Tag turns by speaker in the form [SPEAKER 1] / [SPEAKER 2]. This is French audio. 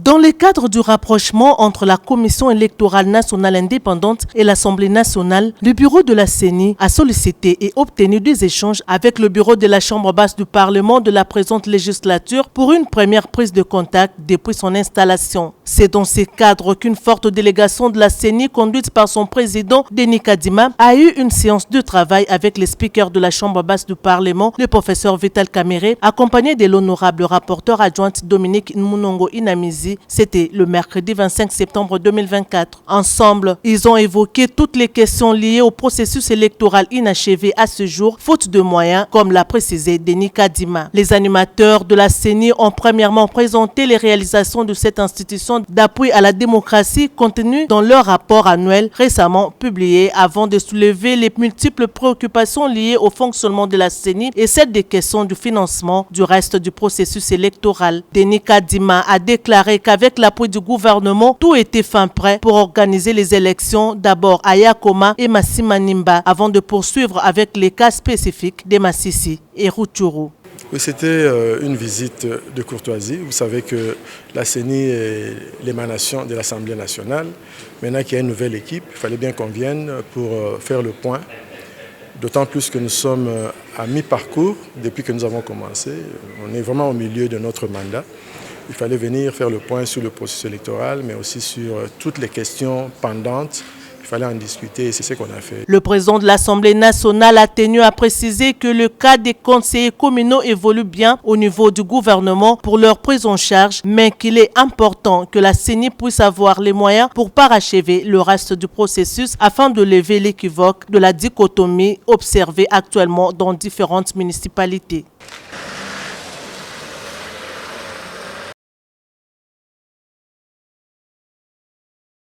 [SPEAKER 1] Dans le cadre du rapprochement entre la Commission électorale nationale indépendante et l'Assemblée nationale, le bureau de la CENI a sollicité et obtenu des échanges avec le bureau de la Chambre basse du Parlement de la présente législature pour une première prise de contact depuis son installation. C'est dans ce cadre qu'une forte délégation de la CENI, conduite par son président Denis Kadima, a eu une séance de travail avec les speakers de la Chambre basse du Parlement, le professeur Vital Kamerhe, accompagné de l'honorable rapporteur adjointe Dominique Nmunongo Inamizi. C'était le mercredi 25 septembre 2024. Ensemble, ils ont évoqué toutes les questions liées au processus électoral inachevé à ce jour, faute de moyens, comme l'a précisé Denis Kadima. Les animateurs de la CENI ont premièrement présenté les réalisations de cette institution d'appui à la démocratie contenues dans leur rapport annuel récemment publié, avant de soulever les multiples préoccupations liées au fonctionnement de la CENI et celles des questions du financement du reste du processus électoral. Denis Kadima a déclaré qu'avec l'appui du gouvernement, tout était fin prêt pour organiser les élections, d'abord à Yakoma et Massimanimba, avant de poursuivre avec les cas spécifiques de Massissi et Rutshuru.
[SPEAKER 2] Oui, c'était une visite de courtoisie. Vous savez que la CENI est l'émanation de l'Assemblée nationale. Maintenant qu'il y a une nouvelle équipe, il fallait bien qu'on vienne pour faire le point. D'autant plus que nous sommes à mi-parcours depuis que nous avons commencé. On est vraiment au milieu de notre mandat. Il fallait venir faire le point sur le processus électoral, mais aussi sur toutes les questions pendantes. Il fallait en discuter et c'est ce qu'on a fait.
[SPEAKER 1] Le président de l'Assemblée nationale a tenu à préciser que le cas des conseillers communaux évolue bien au niveau du gouvernement pour leur prise en charge, mais qu'il est important que la CENI puisse avoir les moyens pour parachever le reste du processus afin de lever l'équivoque de la dichotomie observée actuellement dans différentes municipalités.